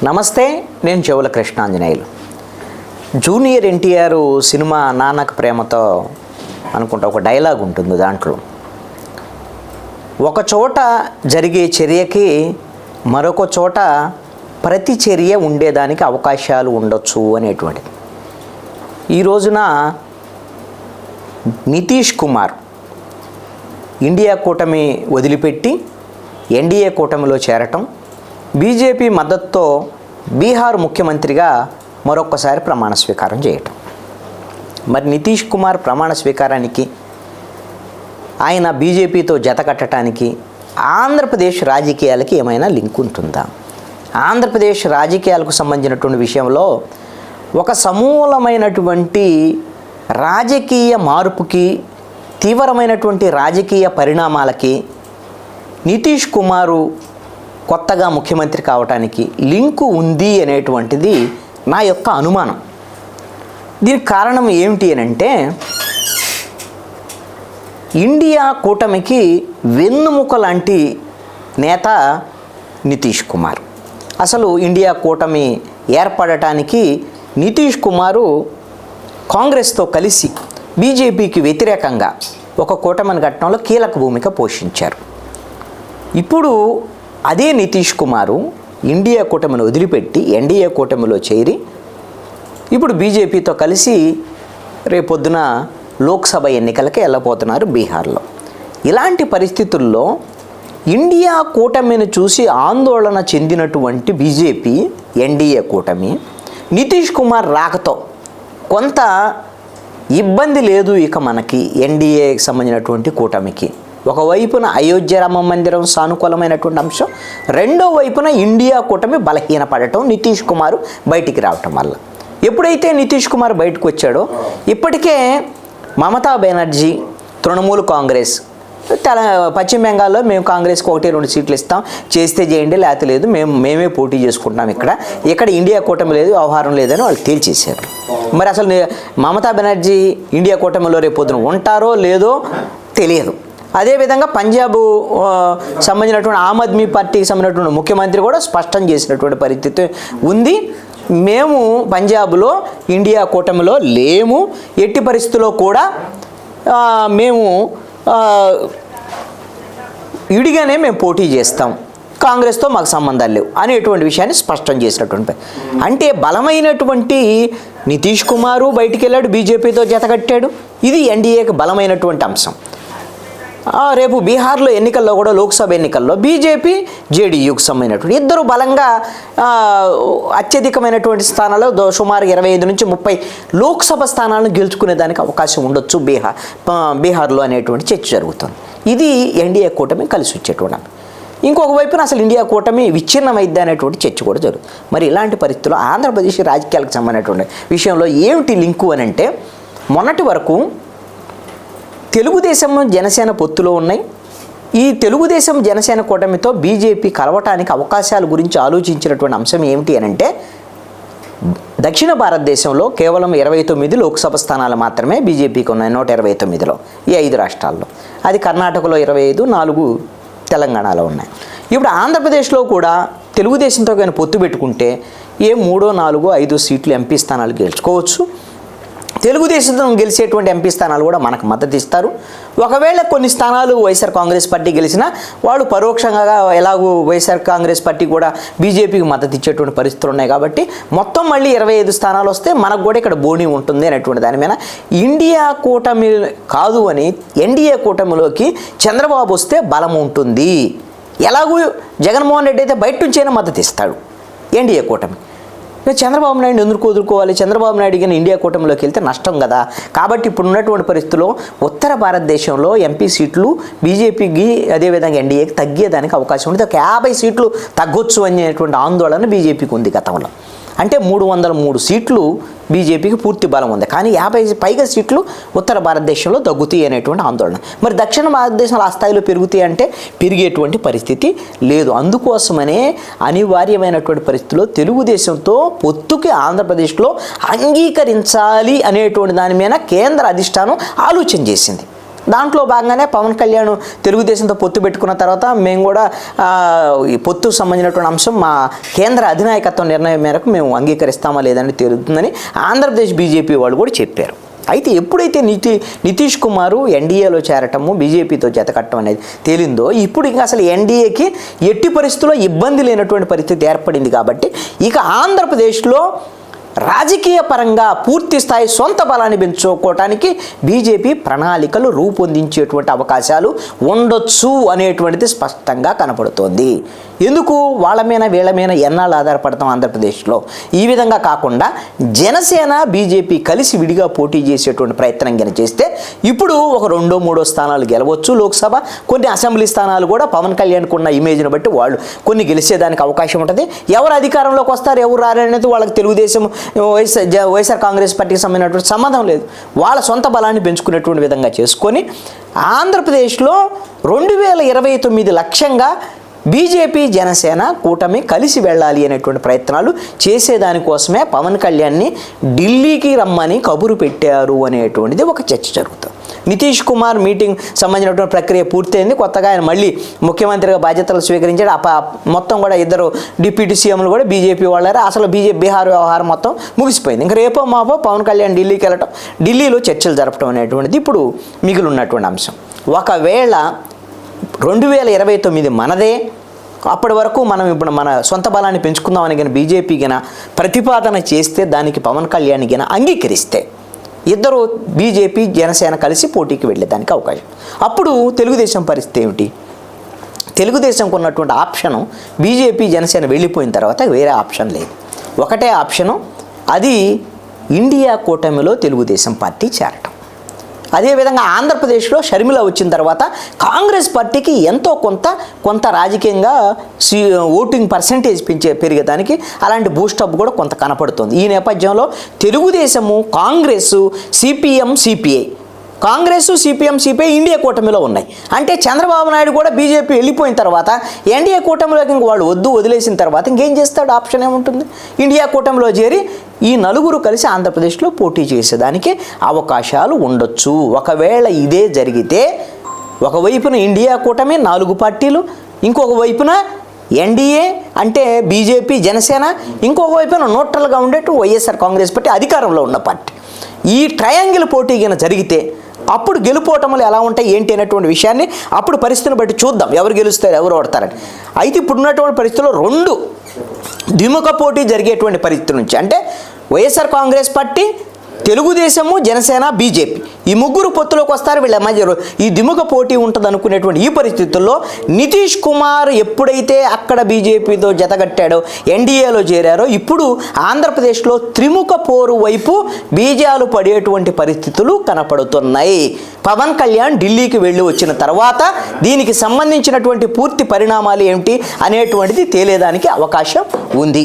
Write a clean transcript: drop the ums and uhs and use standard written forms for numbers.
నమస్తే, నేను చెవుల కృష్ణాంజనేయులు. జూనియర్ ఎన్టీఆర్ సినిమా నాన్నకు ప్రేమతో అనుకుంటా ఒక డైలాగ్ ఉంటుంది. దాంట్లో ఒక చోట జరిగే చర్యకి మరొక చోట ప్రతి చర్య ఉండేదానికి అవకాశాలు ఉండొచ్చు అనేటువంటిది. ఈ రోజున నితీష్ కుమార్ ఇండియా కూటమి వదిలిపెట్టి ఎన్డీఏ కూటమిలో చేరటం, బీజేపీ మద్దతుతో బీహార్ ముఖ్యమంత్రిగా మరొక్కసారి ప్రమాణ స్వీకారం చేయటం. మరి నితీష్ కుమార్ ప్రమాణ స్వీకారానికి, ఆయన బీజేపీతో జత కట్టడానికి ఆంధ్రప్రదేశ్ రాజకీయాలకి ఏమైనా లింక్ ఉంటుందా? ఆంధ్రప్రదేశ్ రాజకీయాలకు సంబంధించినటువంటి విషయంలో ఒక సమూలమైనటువంటి రాజకీయ మార్పుకి, తీవ్రమైనటువంటి రాజకీయ పరిణామాలకి నితీష్ కుమారు కొత్తగా ముఖ్యమంత్రి కావటానికి లింకు ఉంది అనేటువంటిది నా యొక్క అనుమానం. దీనికి కారణం ఏమిటి అని అంటే, ఇండియా కూటమికి వెన్నుముక లాంటి నేత నితీష్ కుమార్. అసలు ఇండియా కూటమి ఏర్పడటానికి నితీష్ కుమారు కాంగ్రెస్తో కలిసి బీజేపీకి వ్యతిరేకంగా ఒక కూటమిని కట్టడంలో కీలక భూమిక పోషించారు. ఇప్పుడు అదే నితీష్ కుమారు ఇండియా కూటమిని వదిలిపెట్టి ఎన్డీఏ కూటమిలో చేరి ఇప్పుడు బీజేపీతో కలిసి రేపొద్దున లోక్సభ ఎన్నికలకి వెళ్ళబోతున్నారు బీహార్లో. ఇలాంటి పరిస్థితుల్లో ఇండియా కూటమిని చూసి ఆందోళన చెందినటువంటి బీజేపీ ఎన్డీఏ కూటమి నితీష్ కుమార్ రాకతో కొంత ఇబ్బంది లేదు ఇక మనకి ఎన్డీఏకి సంబంధించినటువంటి కూటమికి. ఒకవైపున అయోధ్య రామ మందిరం సానుకూలమైనటువంటి అంశం, రెండో వైపున ఇండియా కూటమి బలహీనపడటం, నితీష్ కుమార్ బయటికి రావటం వల్ల. ఎప్పుడైతే నితీష్ కుమార్ బయటకు వచ్చాడో ఇప్పటికే మమతా బెనర్జీ, తృణమూల్ కాంగ్రెస్, పశ్చిమ బెంగాల్లో మేము కాంగ్రెస్కి 1-2 సీట్లు ఇస్తాం, చేస్తే చేయండి లేకపోతే లేదు, మేమే పోటీ చేసుకుంటున్నాం, ఇక్కడ ఇండియా కూటమి లేదు, వ్యవహారం లేదని వాళ్ళు తేల్చేశారు. మరి అసలు మమతా బెనర్జీ ఇండియా కూటమిలో రేపొద్దున ఉంటారో లేదో తెలియదు. అదేవిధంగా పంజాబ్ సంబంధించినటువంటి ఆమ్ ఆద్మీ పార్టీకి సంబంధించినటువంటి ముఖ్యమంత్రి కూడా స్పష్టం చేసినటువంటి పరిస్థితి ఉంది. మేము పంజాబ్లో ఇండియా కూటమిలో లేము, ఎట్టి పరిస్థితుల్లో కూడా మేము విడిగానే మేము పోటీ చేస్తాం, కాంగ్రెస్తో మాకు సంబంధాలు లేవు అనేటువంటి విషయాన్ని స్పష్టం చేసినటువంటి. అంటే బలమైనటువంటి నితీష్ కుమారు బయటికి వెళ్ళాడు, బీజేపీతో జతకట్టాడు. ఇది ఎన్డీఏకి బలమైనటువంటి అంశం. రేపు బీహార్లో ఎన్నికల్లో కూడా, లోక్సభ ఎన్నికల్లో బీజేపీ జేడీయూకి సంబంధించినటువంటి ఇద్దరు బలంగా అత్యధికమైనటువంటి స్థానాల్లో సుమారు 25 నుంచి 30 లోక్సభ స్థానాలను గెలుచుకునే దానికి అవకాశం ఉండొచ్చు బీహార్లో అనేటువంటి చర్చ జరుగుతుంది. ఇది ఎన్డీఏ కూటమి కలిసి వచ్చేటువంటి. ఇంకొక వైపున అసలు ఇండియా కూటమి విచ్ఛిన్నమైద్ది అనేటువంటి చర్చ కూడా జరుగుతుంది. మరి ఇలాంటి పరిస్థితుల్లో ఆంధ్రప్రదేశ్ రాజకీయాలకు సంబంధించినటువంటి విషయంలో ఏమిటి లింకు అని అంటే, మొన్నటి వరకు తెలుగుదేశం జనసేన పొత్తులో ఉన్నాయి. ఈ తెలుగుదేశం జనసేన కూటమితో బీజేపీ కలవటానికి అవకాశాల గురించి ఆలోచించినటువంటి అంశం ఏమిటి అని అంటే, దక్షిణ భారతదేశంలో కేవలం 29 లోక్సభ స్థానాలు మాత్రమే బీజేపీకి ఉన్నాయి 129లో, ఈ 5 రాష్ట్రాల్లో. అది కర్ణాటకలో 25, 4 తెలంగాణలో ఉన్నాయి. ఇప్పుడు ఆంధ్రప్రదేశ్లో కూడా తెలుగుదేశంతో కానీ పొత్తు పెట్టుకుంటే 3, 4, 5 సీట్లు ఎంపీ స్థానాలు గెలుచుకోవచ్చు. తెలుగుదేశంతో గెలిచేటువంటి ఎంపీ స్థానాలు కూడా మనకు మద్దతు ఇస్తారు. ఒకవేళ కొన్ని స్థానాలు వైఎస్ఆర్ కాంగ్రెస్ పార్టీ గెలిచినా వాళ్ళు పరోక్షంగా ఎలాగూ వైఎస్ఆర్ కాంగ్రెస్ పార్టీ కూడా బీజేపీకి మద్దతు ఇచ్చేటువంటి పరిస్థితులు ఉన్నాయి. కాబట్టి మొత్తం మళ్ళీ 25 స్థానాలు వస్తే మనకు కూడా ఇక్కడ బోణి ఉంటుంది అనేటువంటి దాని మీద ఇండియా కూటమి కాదు అని ఎన్డీఏ కూటమిలోకి చంద్రబాబు వస్తే బలం ఉంటుంది. ఎలాగూ జగన్మోహన్ రెడ్డి అయితే బయట నుంచైనా మద్దతు ఇస్తాడు ఎన్డీఏ కూటమి. చంద్రబాబు నాయుడు ఎందుకు వదులుకోవాలి? చంద్రబాబు నాయుడు కానీ ఇండియా కూటమిలోకి వెళ్తే నష్టం కదా. కాబట్టి ఇప్పుడు ఉన్నటువంటి పరిస్థితుల్లో ఉత్తర భారతదేశంలో ఎంపీ సీట్లు బీజేపీకి, అదేవిధంగా ఎన్డీఏకి తగ్గేదానికి అవకాశం ఉంది. ఒక 50 సీట్లు తగ్గొచ్చు అనేటువంటి ఆందోళన బీజేపీకి ఉంది గతంలో. అంటే 303 సీట్లు బీజేపీకి పూర్తి బలం ఉంది, కానీ 50 పైగా సీట్లు ఉత్తర భారతదేశంలో తగ్గుతాయి అనేటువంటి ఆందోళన. మరి దక్షిణ భారతదేశంలో ఆ స్థాయిలో పెరుగుతాయి అంటే పెరిగేటువంటి పరిస్థితి లేదు. అందుకోసమనే అనివార్యమైనటువంటి పరిస్థితిలో తెలుగుదేశంతో పొత్తుకి ఆంధ్రప్రదేశ్లో అంగీకరించాలి అనేటువంటి దాని మీద కేంద్ర అధిష్టానం ఆలోచన చేసింది. దాంట్లో భాగంగానే పవన్ కళ్యాణ్ తెలుగుదేశంతో పొత్తు పెట్టుకున్న తర్వాత మేము కూడా ఈ పొత్తుకు సంబంధించినటువంటి అంశం మా కేంద్ర అధినాయకత్వం నిర్ణయం మేరకు మేము అంగీకరిస్తామా లేదని తేలుతుందని ఆంధ్రప్రదేశ్ బీజేపీ వాళ్ళు కూడా చెప్పారు. అయితే ఎప్పుడైతే నితీష్ కుమారు ఎన్డీఏలో చేరటము బీజేపీతో జతకట్టడం అనేది తేలిందో ఇప్పుడు ఇంకా అసలు ఎన్డీఏకి ఎట్టి పరిస్థితుల్లో ఇబ్బంది లేనటువంటి పరిస్థితి ఏర్పడింది. కాబట్టి ఇక ఆంధ్రప్రదేశ్లో రాజకీయ పరంగా పూర్తి స్థాయి సొంత బలాన్ని పెంచుకోవటానికి బీజేపీ ప్రణాళికలు రూపొందించేటువంటి అవకాశాలు ఉండొచ్చు అనేటువంటిది స్పష్టంగా కనపడుతోంది. ఎందుకు వాళ్ళ మీద వీళ్ళ మీద ఎన్నాళ్ళు ఆధారపడతాం ఆంధ్రప్రదేశ్లో? ఈ విధంగా కాకుండా జనసేన బీజేపీ కలిసి విడిగా పోటీ చేసేటువంటి ప్రయత్నం కింద చేస్తే ఇప్పుడు ఒక 2-3 స్థానాలు గెలవచ్చు లోక్సభ, కొన్ని అసెంబ్లీ స్థానాలు కూడా పవన్ కళ్యాణ్కు ఉన్న ఇమేజ్ని బట్టి వాళ్ళు కొన్ని గెలిచేదానికి అవకాశం ఉంటుంది. ఎవరు అధికారంలోకి వస్తారు ఎవరు రారనేది వాళ్ళకి తెలుగుదేశం వైఎస్ఆర్ కాంగ్రెస్ పార్టీకి సంబంధించినటువంటి సంబంధం లేదు. వాళ్ళ సొంత బలాన్ని పెంచుకునేటువంటి విధంగా చేసుకొని ఆంధ్రప్రదేశ్లో 2029 లక్ష్యంగా బీజేపీ జనసేన కూటమి కలిసి వెళ్ళాలి అనేటువంటి ప్రయత్నాలు చేసేదానికోసమే పవన్ కళ్యాణ్ని ఢిల్లీకి రమ్మని కబురు పెట్టారు అనేటువంటిది ఒక చర్చ జరుగుతుంది. నితీష్ కుమార్ మీటింగ్ సంబంధించినటువంటి ప్రక్రియ పూర్తయింది. కొత్తగా ఆయన మళ్ళీ ముఖ్యమంత్రిగా బాధ్యతలు స్వీకరించాడు. మొత్తం కూడా 2 డిప్యూటీ సీఎంలు కూడా బీజేపీ వాళ్ళారు. అసలు బీహార్ వ్యవహారం మొత్తం ముగిసిపోయింది. ఇంకా రేపో మాపో పవన్ కళ్యాణ్ ఢిల్లీకి వెళ్ళటం, ఢిల్లీలో చర్చలు జరపడం అనేటువంటిది ఇప్పుడు మిగిలి ఉన్నటువంటి అంశం. ఒకవేళ 2029 మనదే, అప్పటి వరకు మనం ఇప్పుడు మన సొంత బలాన్ని పెంచుకుందామని కానీ బీజేపీ గిన ప్రతిపాదన చేస్తే, దానికి పవన్ కళ్యాణ్ గిన అంగీకరిస్తే ఇద్దరు బీజేపీ జనసేన కలిసి పోటీకి వెళ్ళేదానికి అవకాశం. అప్పుడు తెలుగుదేశం పరిస్థితి ఏమిటి? తెలుగుదేశంకు ఉన్నటువంటి ఆప్షను బీజేపీ జనసేన వెళ్ళిపోయిన తర్వాత వేరే ఆప్షన్ లేదు. ఒకటే ఆప్షను, అది ఇండియా కూటమిలో తెలుగుదేశం పార్టీ చేరటం. అదేవిధంగా ఆంధ్రప్రదేశ్లో షర్మిల వచ్చిన తర్వాత కాంగ్రెస్ పార్టీకి ఎంతో కొంత రాజకీయంగా ఓటింగ్ పర్సెంటేజ్ పెరిగేదానికి అలాంటి బూస్టప్ కూడా కొంత కనపడుతుంది. ఈ నేపథ్యంలో తెలుగుదేశము, కాంగ్రెస్, సిపిఎం, సిపిఐ, కాంగ్రెస్, సిపిఎం, సిపిఐ ఇండియా కూటమిలో ఉన్నాయి. అంటే చంద్రబాబు నాయుడు కూడా బీజేపీ వెళ్ళిపోయిన తర్వాత ఎన్డీఏ కూటమిలోకి ఇంక వాళ్ళు వదిలేసిన తర్వాత ఇంకేం చేస్తాడు? ఆప్షన్ ఏముంటుంది? ఇండియా కూటమిలో చేరి ఈ నలుగురు కలిసి ఆంధ్రప్రదేశ్లో పోటీ చేసేదానికి అవకాశాలు ఉండొచ్చు. ఒకవేళ ఇదే జరిగితే ఒకవైపున ఇండియా కూటమి 4 పార్టీలు, ఇంకొక వైపున ఎన్డీఏ అంటే బీజేపీ జనసేన, ఇంకొక వైపున న్యూట్రల్గా ఉండేట్టు వైఎస్ఆర్ కాంగ్రెస్ పార్టీ అధికారంలో ఉన్న పార్టీ. ఈ ట్రయాంగిల్ పోటీ కింద జరిగితే అప్పుడు గెలుపోవటములు ఎలా ఉంటాయి ఏంటి అనేటువంటి విషయాన్ని అప్పుడు పరిస్థితిని బట్టి చూద్దాం, ఎవరు గెలుస్తారు ఎవరు ఓడతారని. అయితే ఇప్పుడున్నటువంటి పరిస్థితుల్లో 2 ద్విముఖ పోటీ జరిగేటువంటి పరిస్థితి నుంచి, అంటే వైఎస్ఆర్ కాంగ్రెస్ పార్టీ, తెలుగుదేశము, జనసేన, బీజేపీ ఈ ముగ్గురు పొత్తులోకి వస్తారు. వీళ్ళ మధ్య ఈ ద్విముఖ పోటీ ఉంటుంది అనుకునేటువంటి ఈ పరిస్థితుల్లో నితీష్ కుమార్ ఎప్పుడైతే అక్కడ బీజేపీతో జతగట్టాడో, ఎన్డీఏలో చేరారో, ఇప్పుడు ఆంధ్రప్రదేశ్లో త్రిముఖ పోరు వైపు బీజాలు పడేటువంటి పరిస్థితులు కనపడుతున్నాయి. పవన్ కళ్యాణ్ ఢిల్లీకి వెళ్ళి వచ్చిన తర్వాత దీనికి సంబంధించినటువంటి పూర్తి పరిణామాలు ఏమిటి అనేటువంటిది తేలేదానికి అవకాశం ఉంది.